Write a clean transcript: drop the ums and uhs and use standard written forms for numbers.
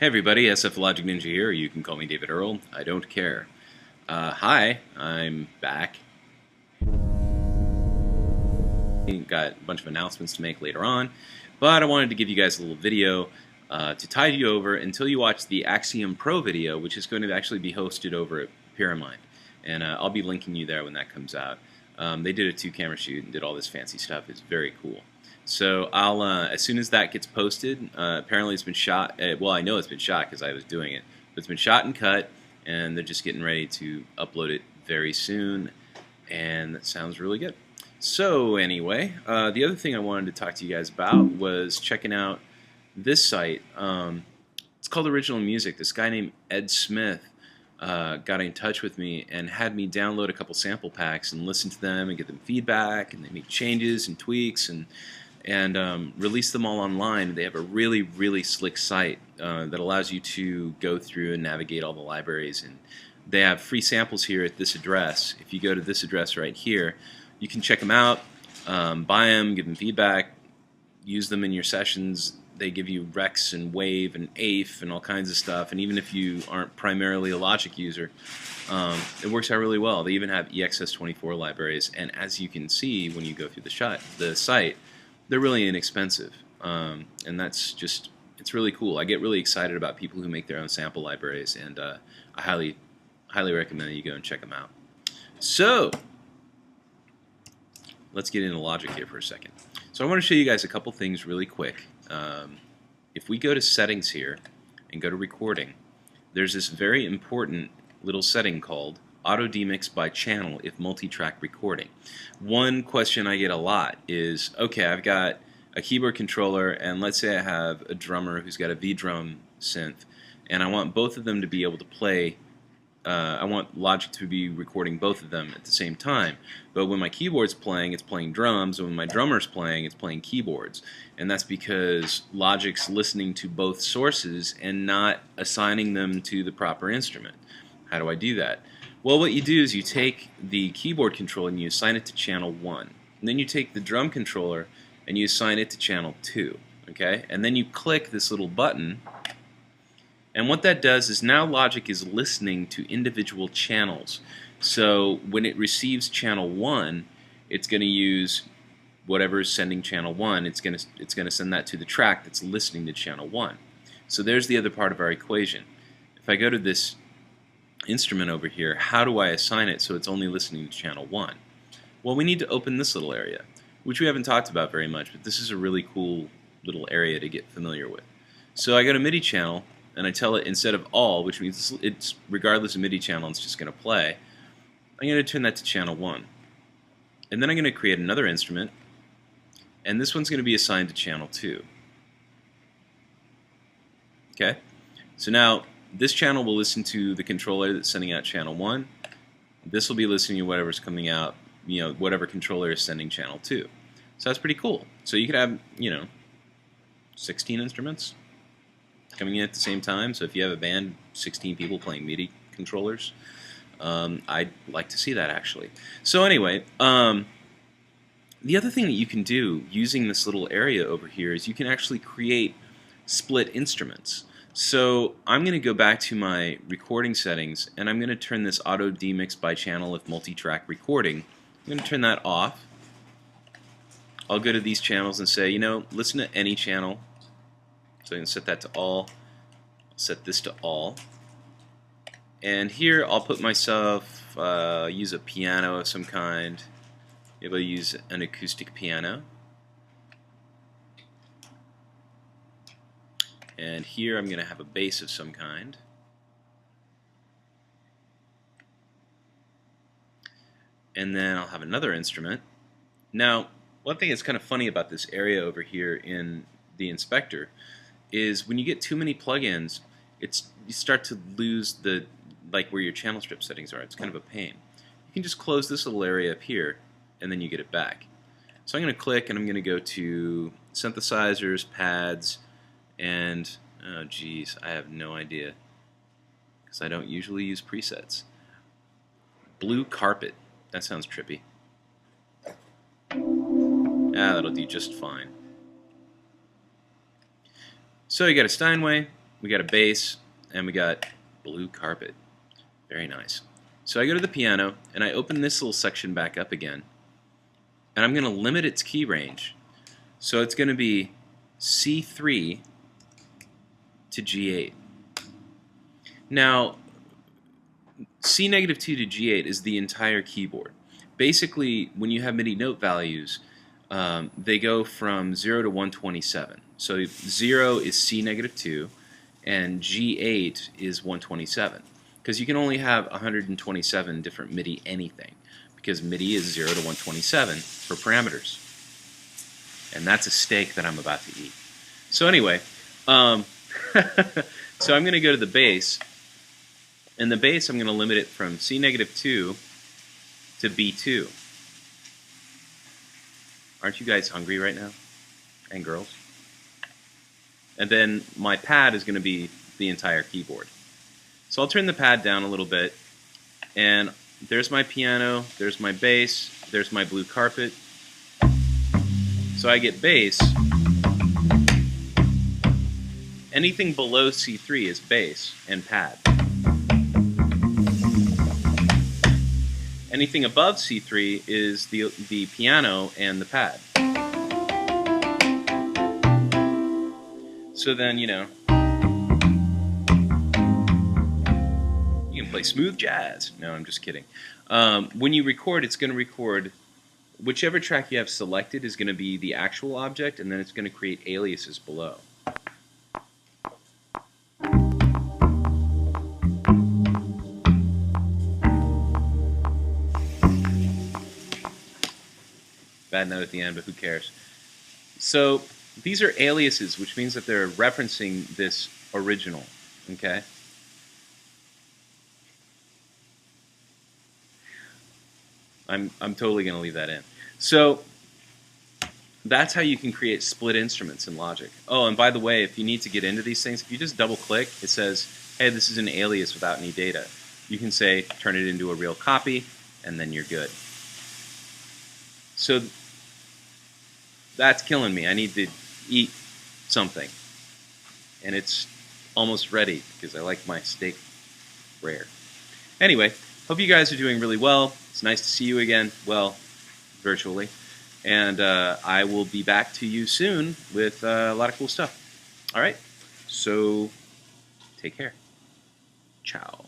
Hey everybody, sflogicninja here. You can call me David Earl. I don't care. Hi, I'm back. Got a bunch of announcements to make later on, but I wanted to give you guys a little video to tide you over until you watch the Axiom Pro video, which is going to actually be hosted over at Pyramid, and I'll be linking you there when that comes out. They did a 2-camera shoot and did all this fancy stuff. It's very cool. So I'll as soon as that gets posted, apparently it's been shot. Well, I know it's been shot because I was doing it, but it's been shot and cut, and they're just getting ready to upload it very soon, and that sounds really good. So anyway, the other thing I wanted to talk to you guys about was checking out this site. It's called Original Music. This guy named Ed Smith got in touch with me and had me download a couple sample packs and listen to them and get them feedback, and they make changes and tweaks and release them all online. They have a really slick site that allows you to go through and navigate all the libraries, and they have free samples here at this address. If you go to this address right here, you can check them out, buy them, give them feedback, use them in your sessions. They give you Rex and Wave and AIF and all kinds of stuff, and even if you aren't primarily a Logic user, it works out really well. They even have EXS24 libraries, and as you can see when you go through the site, they're really inexpensive, and that's just, it's really cool. I get really excited about people who make their own sample libraries, and I highly recommend that you go and check them out. So let's get into Logic here for a second. So I want to show you guys a couple things really quick. If we go to settings here and go to recording, there's this very important little setting called Auto Demix by Channel if multi-track recording. One question I get a lot is, okay, I've got a keyboard controller, and let's say I have a drummer who's got a V-drum synth, and I want both of them to be able to play. I want Logic to be recording both of them at the same time, but when my keyboard's playing, it's playing drums, and when my drummer's playing, it's playing keyboards. And that's because Logic's listening to both sources and not assigning them to the proper instrument. How do I do that? Well, what you do is you take the keyboard controller and you assign it to channel 1. And then you take the drum controller and you assign it to channel 2. Okay? And then you click this little button, and what that does is now Logic is listening to individual channels. So when it receives channel 1, it's going to use whatever is sending channel 1. It's going to send that to the track that's listening to channel 1. So there's the other part of our equation. If I go to this instrument over here, how do I assign it so it's only listening to channel 1? Well, we need to open this little area, which we haven't talked about very much, but this is a really cool little area to get familiar with. So I go to MIDI channel, and I tell it, instead of all, which means it's regardless of MIDI channel, it's just going to play, I'm going to turn that to channel 1. And then I'm going to create another instrument, and this one's going to be assigned to channel 2. Okay? So now this channel will listen to the controller that's sending out channel 1. This will be listening to whatever's coming out, whatever controller is sending channel 2. So that's pretty cool. So you could have, 16 instruments coming in at the same time. So if you have a band, 16 people playing MIDI controllers, I'd like to see that actually. So anyway, the other thing that you can do using this little area over here is you can actually create split instruments. So I'm going to go back to my recording settings, and I'm going to turn this Auto Demix by Channel if multi-track recording. I'm going to turn that off. I'll go to these channels and say, listen to any channel. So I can set that to all. I'll set this to all. And here I'll put myself, use a piano of some kind. Maybe I'll use an acoustic piano. And here I'm going to have a bass of some kind. And then I'll have another instrument. Now, one thing that's kind of funny about this area over here in the inspector is when you get too many plugins, you start to lose where your channel strip settings are. It's kind of a pain. You can just close this little area up here, and then you get it back. So I'm going to click, and I'm going to go to synthesizers, pads, and oh geez, I have no idea because I don't usually use presets. Blue carpet. That sounds trippy. That'll do just fine. So you got a Steinway, we got a bass, and we got blue carpet. Very nice. So I go to the piano, and I open this little section back up again, and I'm going to limit its key range. So it's going to be C3 to G8. Now, C-2 to G8 is the entire keyboard. Basically, when you have MIDI note values, they go from 0 to 127. So 0 is C-2, and G8 is 127. Because you can only have 127 different MIDI anything, because MIDI is 0 to 127 for parameters. And that's a steak that I'm about to eat. So anyway, so I'm going to go to the bass, and the bass I'm going to limit it from C-2 to B2. Aren't you guys hungry right now? And girls? And then my pad is going to be the entire keyboard. So I'll turn the pad down a little bit, and there's my piano, there's my bass, there's my blue carpet. So I get bass. Anything below C3 is bass and pad. Anything above C3 is the piano and the pad. So then, you know, you can play smooth jazz. No, I'm just kidding. When you record, it's going to record whichever track you have selected is going to be the actual object, and then it's going to create aliases below. Bad note at the end, but who cares? So these are aliases, which means that they're referencing this original, okay? I'm totally going to leave that in. So that's how you can create split instruments in Logic. Oh, and by the way, if you need to get into these things, if you just double click, it says, hey, this is an alias without any data. You can say, turn it into a real copy, and then you're good. So that's killing me. I need to eat something. And it's almost ready because I like my steak rare. Anyway, hope you guys are doing really well. It's nice to see you again, well, virtually. And I will be back to you soon with a lot of cool stuff. All right, so take care. Ciao.